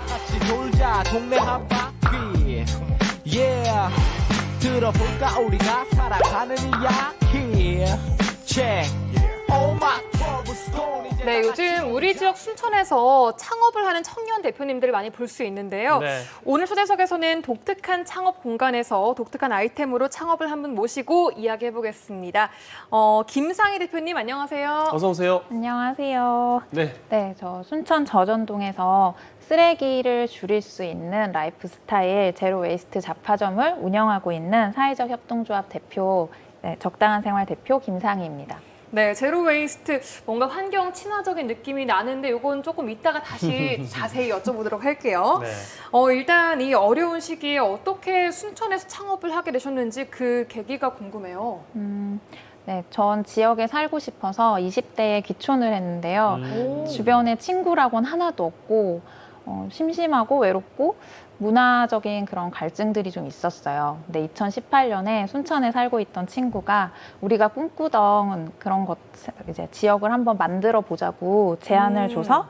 같이 돌자 동네 한 바퀴 yeah 들어볼까 우리가 살아가는 이야기 check oh my cobblestone 네, 요즘 우리 지역 순천에서 창업을 하는 청년 대표님들을 많이 볼 수 있는데요. 네. 오늘 초대석에서는 독특한 창업 공간에서 독특한 아이템으로 창업을 한 분 모시고 이야기해보겠습니다. 김상희 대표님 안녕하세요. 어서 오세요. 안녕하세요. 네. 네, 저 순천 저전동에서 쓰레기를 줄일 수 있는 라이프 스타일 제로 웨이스트 잡화점을 운영하고 있는 사회적 협동조합 대표, 적당한 생활 대표 김상희입니다. 네, 제로 웨이스트 뭔가 환경 친화적인 느낌이 나는데 이건 조금 이따가 다시 자세히 여쭤보도록 할게요. 네. 일단 이 어려운 시기에 어떻게 순천에서 창업을 하게 되셨는지 그 계기가 궁금해요. 네, 전 지역에 살고 싶어서 20대에 귀촌을 했는데요. 오. 주변에 친구라고는 하나도 없고 심심하고 외롭고 문화적인 그런 갈증들이 좀 있었어요. 근데 2018년에 순천에 살고 있던 친구가 우리가 꿈꾸던 그런 것, 이제 지역을 한번 만들어 보자고 제안을 줘서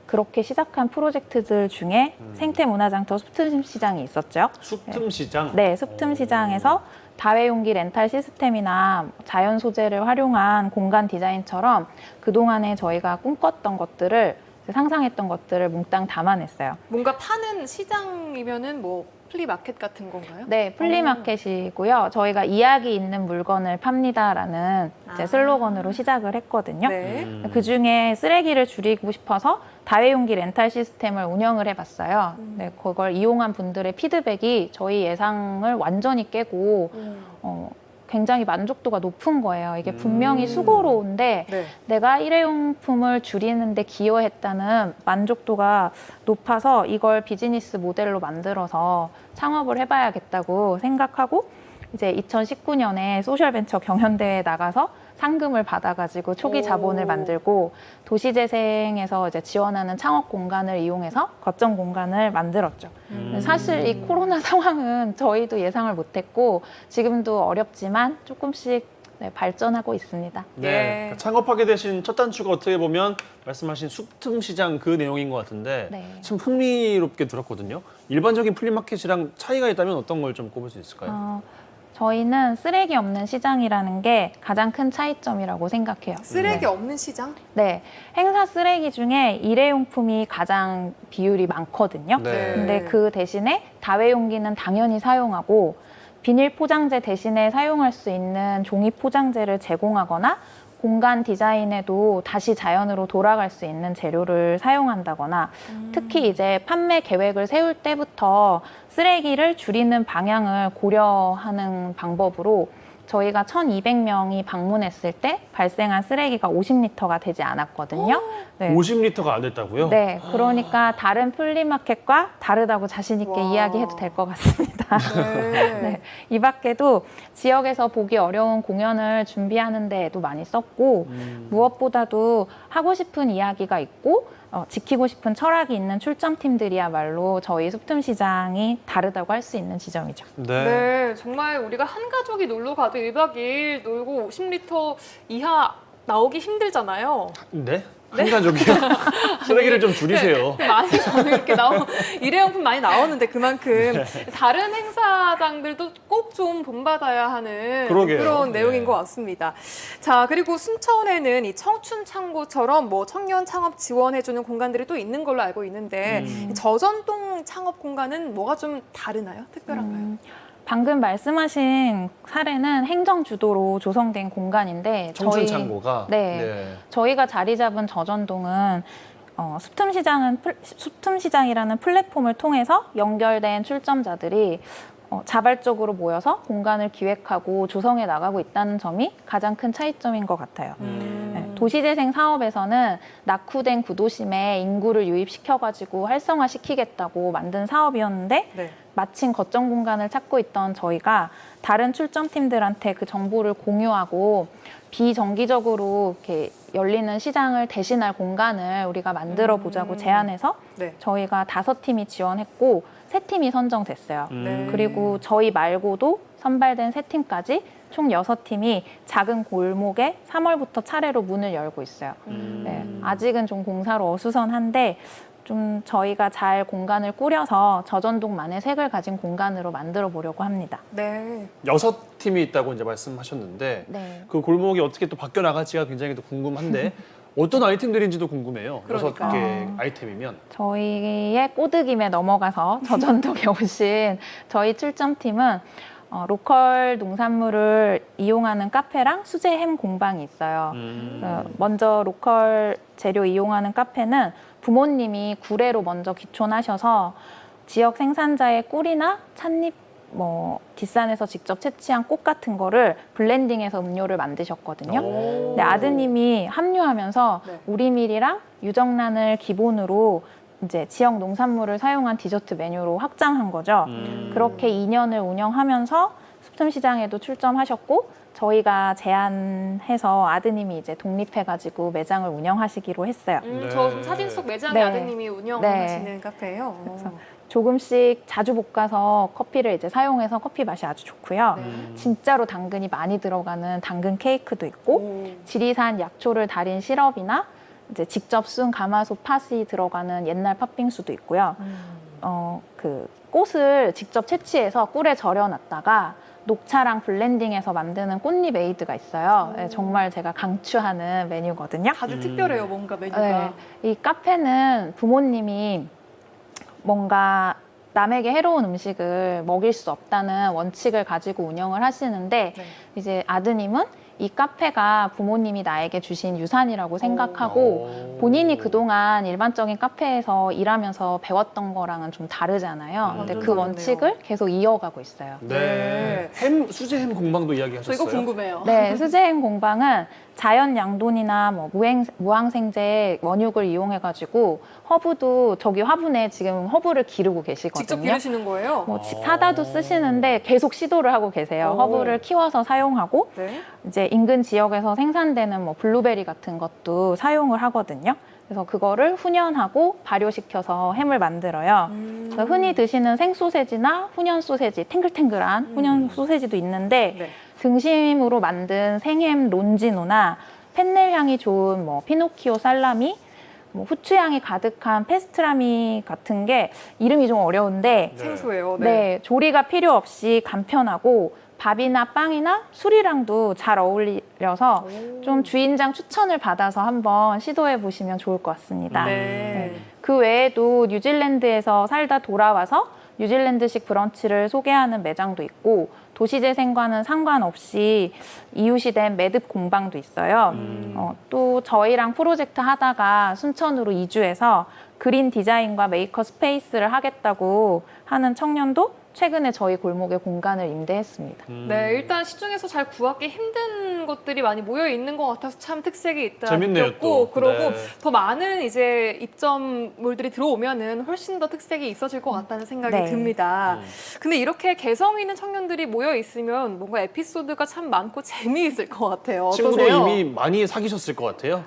그렇게 시작한 프로젝트들 중에 생태문화장터 숲틈시장이 있었죠. 숲틈시장? 네, 숲틈시장에서 다회용기 렌탈 시스템이나 자연 소재를 활용한 공간 디자인처럼 그동안에 저희가 꿈꿨던 것들을 상상했던 것들을 몽땅 담아냈어요. 뭔가 파는 시장이면은 뭐 플리마켓 같은 건가요? 네, 플리마켓이고요. 저희가 이야기 있는 물건을 팝니다라는 이제 슬로건으로 시작을 했거든요. 네. 그 중에 쓰레기를 줄이고 싶어서 다회용기 렌탈 시스템을 운영을 해봤어요. 네, 그걸 이용한 분들의 피드백이 저희 예상을 완전히 깨고 굉장히 만족도가 높은 거예요. 이게 분명히 수고로운데 네. 내가 일회용품을 줄이는데 기여했다는 만족도가 높아서 이걸 비즈니스 모델로 만들어서 창업을 해봐야겠다고 생각하고 이제 2019년에 소셜벤처 경연대회에 나가서 상금을 받아가지고 초기 자본을 만들고 도시재생에서 이제 지원하는 창업 공간을 이용해서 거점 공간을 만들었죠. 사실 이 코로나 상황은 저희도 예상을 못했고 지금도 어렵지만 조금씩 발전하고 있습니다. 네. 예. 그러니까 창업하게 되신 첫 단추가 어떻게 보면 말씀하신 숲틈시장 그 내용인 것 같은데 네. 참 흥미롭게 들었거든요. 일반적인 플리마켓이랑 차이가 있다면 어떤 걸 좀 꼽을 수 있을까요? 저희는 쓰레기 없는 시장이라는 게 가장 큰 차이점이라고 생각해요. 쓰레기 없는 시장? 네, 행사 쓰레기 중에 일회용품이 가장 비율이 많거든요. 네. 근데 그 대신에 다회용기는 당연히 사용하고 비닐 포장재 대신에 사용할 수 있는 종이 포장재를 제공하거나 공간 디자인에도 다시 자연으로 돌아갈 수 있는 재료를 사용한다거나 특히 이제 판매 계획을 세울 때부터 쓰레기를 줄이는 방향을 고려하는 방법으로 저희가 1,200명이 방문했을 때 발생한 쓰레기가 50리터가 되지 않았거든요. 네. 50리터가 안 됐다고요? 네, 그러니까 다른 플리마켓과 다르다고 자신 있게 와. 이야기해도 될 것 같습니다. 네. 네, 이 밖에도 지역에서 보기 어려운 공연을 준비하는 데에도 많이 썼고 무엇보다도 하고 싶은 이야기가 있고 지키고 싶은 철학이 있는 출전팀들이야말로 저희 숲틈시장이 다르다고 할 수 있는 지점이죠. 네. 네, 정말 우리가 한 가족이 놀러 가도 1박 2일 놀고 50리터 이하 나오기 힘들잖아요. 네? 한 가족이요? 쓰레기를 좀 줄이세요. 많이 이렇게 일회용품 많이 나오는데 그만큼 다른 행사장들도 꼭 좀 본받아야 하는 그러게요. 그런 내용인 네. 것 같습니다. 자, 그리고 순천에는 이 청춘 창고처럼 뭐 청년 창업 지원해주는 공간들이 또 있는 걸로 알고 있는데 이 저전동 창업 공간은 뭐가 좀 다르나요? 특별한가요? 방금 말씀하신 사례는 행정 주도로 조성된 공간인데 청춘창고가? 네. 저희가 자리 잡은 저전동은 숲틈시장이라는 플랫폼을 통해서 연결된 출점자들이 자발적으로 모여서 공간을 기획하고 조성해 나가고 있다는 점이 가장 큰 차이점인 것 같아요. 네, 도시재생 사업에서는 낙후된 구도심에 인구를 유입시켜가지고 활성화시키겠다고 만든 사업이었는데 네. 마침 거점 공간을 찾고 있던 저희가 다른 출점팀들한테 그 정보를 공유하고 비정기적으로 이렇게 열리는 시장을 대신할 공간을 우리가 만들어 보자고 제안해서 네. 저희가 5팀이 지원했고 3팀이 선정됐어요. 네. 그리고 저희 말고도 선발된 3팀까지 총 6팀이 작은 골목에 3월부터 차례로 문을 열고 있어요. 네, 아직은 좀 공사로 어수선한데 좀 저희가 잘 공간을 꾸려서 저전동만의 색을 가진 공간으로 만들어 보려고 합니다. 네. 6팀이 있다고 이제 말씀하셨는데 네. 그 골목이 어떻게 또 바뀌어 나갈지가 굉장히 또 궁금한데 어떤 아이템들인지도 궁금해요. 그러니까. 6개 아이템이면. 저희의 꼬드김에 넘어가서 저전동에 오신 저희 출점팀은 로컬 농산물을 이용하는 카페랑 수제 햄 공방이 있어요. 먼저 로컬 재료 이용하는 카페는 부모님이 구례로 먼저 귀촌하셔서 지역 생산자의 꿀이나 찻잎, 뒷산에서 직접 채취한 꽃 같은 거를 블렌딩해서 음료를 만드셨거든요. 근데 아드님이 합류하면서 네. 우리밀이랑 유정란을 기본으로 이제 지역 농산물을 사용한 디저트 메뉴로 확장한 거죠. 그렇게 2년을 운영하면서 숲틈시장에도 출점하셨고 저희가 제안해서 아드님이 이제 독립해가지고 매장을 운영하시기로 했어요. 네. 저 사진 속 매장에 네. 아드님이 운영하시는 카페예요. 그래서 조금씩 자주 볶아서 커피를 이제 사용해서 커피 맛이 아주 좋고요. 네. 진짜로 당근이 많이 들어가는 당근 케이크도 있고 오. 지리산 약초를 달인 시럽이나 이제 직접 쓴 가마솥 팥이 들어가는 옛날 팥빙수도 있고요. 그 꽃을 직접 채취해서 꿀에 절여놨다가 녹차랑 블렌딩해서 만드는 꽃잎 에이드가 있어요. 네, 정말 제가 강추하는 메뉴거든요. 다들 특별해요, 뭔가 메뉴가. 네, 이 카페는 부모님이 뭔가 남에게 해로운 음식을 먹일 수 없다는 원칙을 가지고 운영을 하시는데 네. 이제 아드님은 이 카페가 부모님이 나에게 주신 유산이라고 생각하고 본인이 그동안 일반적인 카페에서 일하면서 배웠던 거랑은 좀 다르잖아요. 근데 완전 그 다르네요. 원칙을 계속 이어가고 있어요. 네. 수제 햄 공방도 저 이야기하셨어요. 이거 궁금해요. 네, 수제햄 공방은 자연 양돈이나 무항생제 원육을 이용해가지고 허브도 저기 화분에 지금 허브를 기르고 계시거든요. 직접 기르시는 거예요? 사다도 쓰시는데 계속 시도를 하고 계세요. 오. 허브를 키워서 사용하고 네. 이제 인근 지역에서 생산되는 블루베리 같은 것도 사용을 하거든요. 그래서 그거를 훈연하고 발효시켜서 햄을 만들어요. 그래서 흔히 드시는 생소세지나 훈연 소세지, 탱글탱글한 훈연 소세지도 있는데 네. 등심으로 만든 생햄 론지노나 펜넬 향이 좋은 피노키오 살라미, 후추 향이 가득한 페스트라미 같은 게 이름이 좀 어려운데 생소해요. 네, 조리가 필요 없이 간편하고 밥이나 빵이나 술이랑도 잘 어울려서 좀 주인장 추천을 받아서 한번 시도해 보시면 좋을 것 같습니다. 네. 그 외에도 뉴질랜드에서 살다 돌아와서 뉴질랜드식 브런치를 소개하는 매장도 있고 도시재생과는 상관없이 이웃이 된 매듭 공방도 있어요. 또 저희랑 프로젝트 하다가 순천으로 이주해서 그린 디자인과 메이커 스페이스를 하겠다고 하는 청년도 최근에 저희 골목에 공간을 임대했습니다. 네, 일단 시중에서 잘 구하기 힘든 것들이 많이 모여 있는 것 같아서 참 특색이 있다 재밌네요, 느꼈고, 또. 그러고 네. 더 많은 이제 입점물들이 들어오면은 훨씬 더 특색이 있어질 것 같다는 생각이 네. 듭니다. 근데 이렇게 개성 있는 청년들이 모여 있으면 뭔가 에피소드가 참 많고 재미있을 것 같아요. 친구도 어떠세요? 이미 많이 사귀셨을 것 같아요.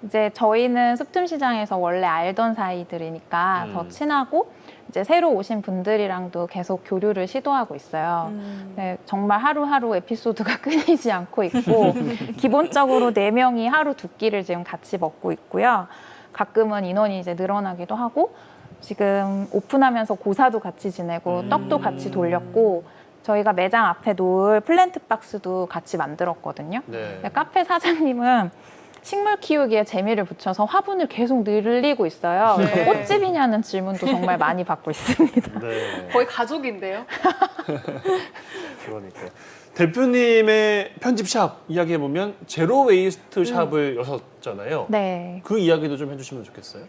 이제 저희는 숲틈시장에서 원래 알던 사이들이니까 더 친하고 이제 새로 오신 분들이랑도 계속 교류를 시도하고 있어요. 네, 정말 하루하루 에피소드가 끊이지 않고 있고 기본적으로 4명이 하루 2끼를 지금 같이 먹고 있고요. 가끔은 인원이 이제 늘어나기도 하고 지금 오픈하면서 고사도 같이 지내고 떡도 같이 돌렸고 저희가 매장 앞에 놓을 플랜트 박스도 같이 만들었거든요. 네. 카페 사장님은 식물 키우기에 재미를 붙여서 화분을 계속 늘리고 있어요. 네. 꽃집이냐는 질문도 정말 많이 받고 있습니다. 네. 거의 가족인데요. 그러니까요. 대표님의 편집샵 이야기해보면 제로 웨이스트 샵을 여셨잖아요. 네. 그 이야기도 좀 해주시면 좋겠어요.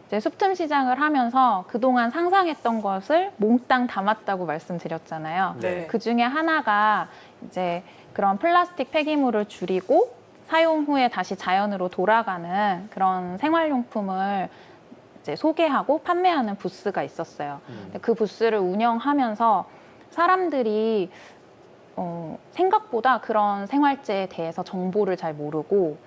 이제 숲틈 시장을 하면서 그동안 상상했던 것을 몽땅 담았다고 말씀드렸잖아요. 네. 그 중에 하나가 이제 그런 플라스틱 폐기물을 줄이고 사용 후에 다시 자연으로 돌아가는 그런 생활용품을 이제 소개하고 판매하는 부스가 있었어요. 근데 그 부스를 운영하면서 사람들이 생각보다 그런 생활재에 대해서 정보를 잘 모르고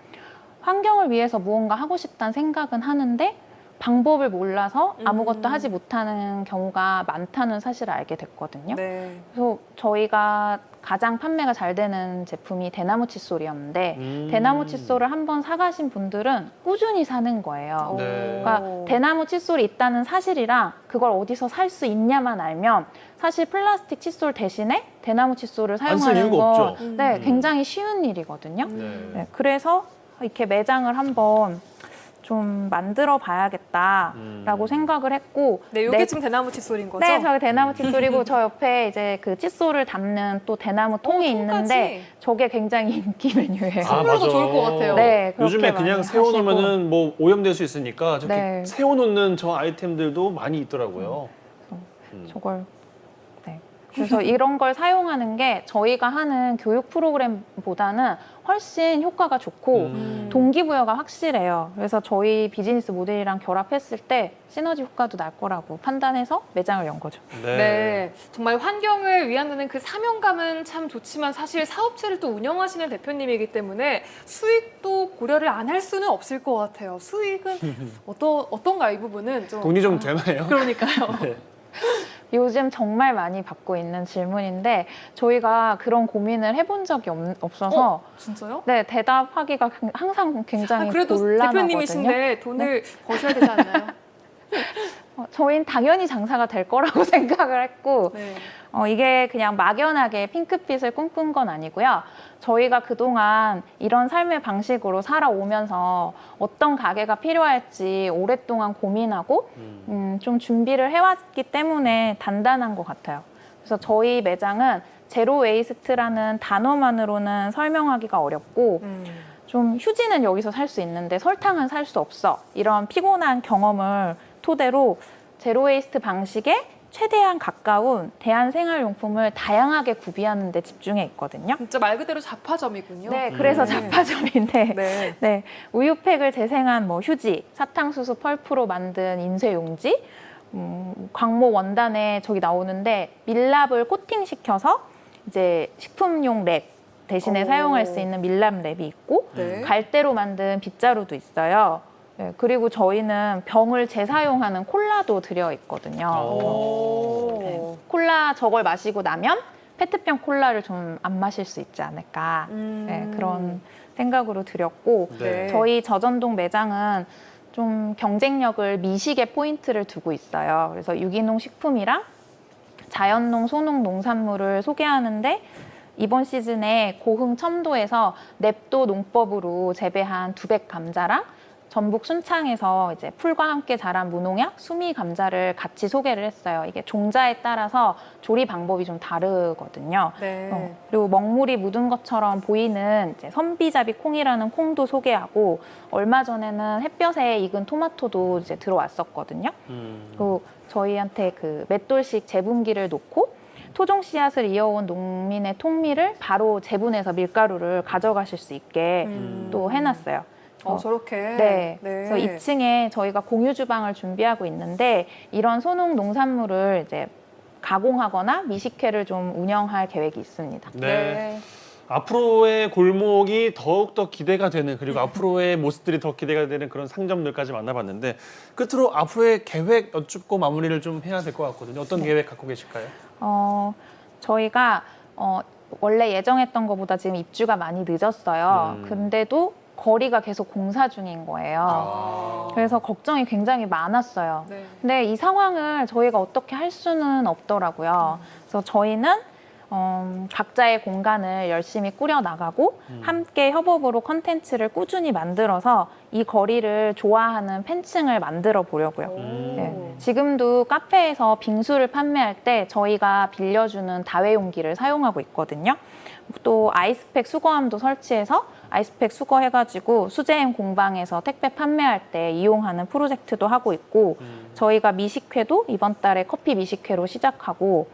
환경을 위해서 무언가 하고 싶다는 생각은 하는데 방법을 몰라서 아무것도 하지 못하는 경우가 많다는 사실을 알게 됐거든요. 네. 그래서 저희가 가장 판매가 잘 되는 제품이 대나무 칫솔이었는데 대나무 칫솔을 한번 사가신 분들은 꾸준히 사는 거예요. 네. 그러니까 대나무 칫솔이 있다는 사실이랑 그걸 어디서 살 수 있냐만 알면 사실 플라스틱 칫솔 대신에 대나무 칫솔을 안 쓸 사용하는 이유가 거 없죠. 네, 굉장히 쉬운 일이거든요. 네, 그래서 이렇게 매장을 한번 좀 만들어 봐야겠다라고 생각을 했고 네, 이게 지금 대나무 칫솔인 거죠? 네, 저게 대나무 칫솔이고 저 옆에 이제 그 칫솔을 담는 또 대나무 통이 있는데 저게 굉장히 인기 메뉴예요. 선물도 맞아. 좋을 것 같아요. 네, 그렇게 요즘에 많이 그냥 하시고. 세워놓으면은 뭐 오염될 수 있으니까 저렇게 네. 세워놓는 저 아이템들도 많이 있더라고요. 저걸 네. 그래서 이런 걸 사용하는 게 저희가 하는 교육 프로그램보다는 훨씬 효과가 좋고 동기부여가 확실해요. 그래서 저희 비즈니스 모델이랑 결합했을 때 시너지 효과도 날 거라고 판단해서 매장을 연 거죠. 네, 정말 환경을 위한다는 그 사명감은 참 좋지만 사실 사업체를 또 운영하시는 대표님이기 때문에 수익도 고려를 안 할 수는 없을 것 같아요. 수익은 어떤가 이 부분은 좀 돈이 좀 되나요? 그러니까요. 네. 요즘 정말 많이 받고 있는 질문인데 저희가 그런 고민을 해본 적이 없어서 진짜요? 네, 대답하기가 항상 굉장히 그래도 곤란하거든요. 대표님이신데 돈을 버셔야 되지 않나요? 저희는 당연히 장사가 될 거라고 생각을 했고 네. 이게 그냥 막연하게 핑크빛을 꿈꾼 건 아니고요. 저희가 그동안 이런 삶의 방식으로 살아오면서 어떤 가게가 필요할지 오랫동안 고민하고 좀 준비를 해왔기 때문에 단단한 것 같아요. 그래서 저희 매장은 제로 웨이스트라는 단어만으로는 설명하기가 어렵고 좀 휴지는 여기서 살 수 있는데 설탕은 살 수 없어. 이런 피곤한 경험을 토대로 제로 웨이스트 방식에 최대한 가까운 대한생활용품을 다양하게 구비하는 데 집중해 있거든요. 진짜 말 그대로 잡화점이군요. 네, 그래서 잡화점인데 네. 네, 우유팩을 재생한 뭐 휴지, 사탕수수 펄프로 만든 인쇄용지, 광모 원단에 저기 나오는데 밀랍을 코팅시켜서 이제 식품용 랩 대신에 오. 사용할 수 있는 밀랍 랩이 있고 네. 갈대로 만든 빗자루도 있어요. 네, 그리고 저희는 병을 재사용하는 콜라도 들여 있거든요. 오. 네, 콜라 저걸 마시고 나면 페트병 콜라를 좀 안 마실 수 있지 않을까 네, 그런 생각으로 드렸고 네. 저희 저전동 매장은 좀 경쟁력을 미식에 포인트를 두고 있어요. 그래서 유기농 식품이랑 자연농, 소농 농산물을 소개하는데 이번 시즌에 고흥 첨도에서 냅도 농법으로 재배한 두백 감자랑 전북 순창에서 이제 풀과 함께 자란 무농약 수미 감자를 같이 소개를 했어요. 이게 종자에 따라서 조리 방법이 좀 다르거든요. 네. 그리고 먹물이 묻은 것처럼 보이는 이제 선비잡이 콩이라는 콩도 소개하고 얼마 전에는 햇볕에 익은 토마토도 이제 들어왔었거든요. 그리고 저희한테 그 맷돌식 재분기를 놓고 토종 씨앗을 이어온 농민의 통밀을 바로 재분해서 밀가루를 가져가실 수 있게 또 해놨어요. 저렇게. 네. 그래서 2층에 저희가 공유 주방을 준비하고 있는데 이런 소농 농산물을 이제 가공하거나 미식회를 좀 운영할 계획이 있습니다. 네. 앞으로의 골목이 더욱더 기대가 되는 그리고 앞으로의 모습들이 더 기대가 되는 그런 상점들까지 만나봤는데 끝으로 앞으로의 계획 여쭙고 마무리를 좀 해야 될 것 같거든요. 어떤 계획 갖고 계실까요? 저희가 원래 예정했던 것보다 지금 입주가 많이 늦었어요. 근데도 거리가 계속 공사 중인 거예요. 그래서 걱정이 굉장히 많았어요. 네. 근데 이 상황을 저희가 어떻게 할 수는 없더라고요. 그래서 저희는 각자의 공간을 열심히 꾸려나가고 함께 협업으로 컨텐츠를 꾸준히 만들어서 이 거리를 좋아하는 팬층을 만들어 보려고요. 네. 지금도 카페에서 빙수를 판매할 때 저희가 빌려주는 다회용기를 사용하고 있거든요. 또 아이스팩 수거함도 설치해서 아이스팩 수거해가지고 수제햄 공방에서 택배 판매할 때 이용하는 프로젝트도 하고 있고 저희가 미식회도 이번 달에 커피 미식회로 시작하고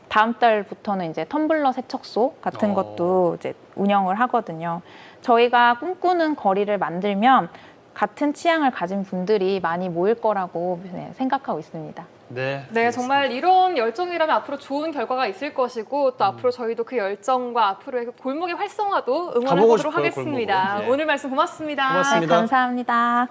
다음 달부터는 이제 텀블러 세척소 같은 것도 이제 운영을 하거든요. 저희가 꿈꾸는 거리를 만들면 같은 취향을 가진 분들이 많이 모일 거라고 생각하고 있습니다. 네. 네, 정말 이런 열정이라면 앞으로 좋은 결과가 있을 것이고 또 앞으로 저희도 그 열정과 앞으로의 그 골목의 활성화도 응원해 가보고 보도록 싶어요, 하겠습니다. 골목으로. 네. 오늘 말씀 고맙습니다. 고맙습니다. 감사합니다.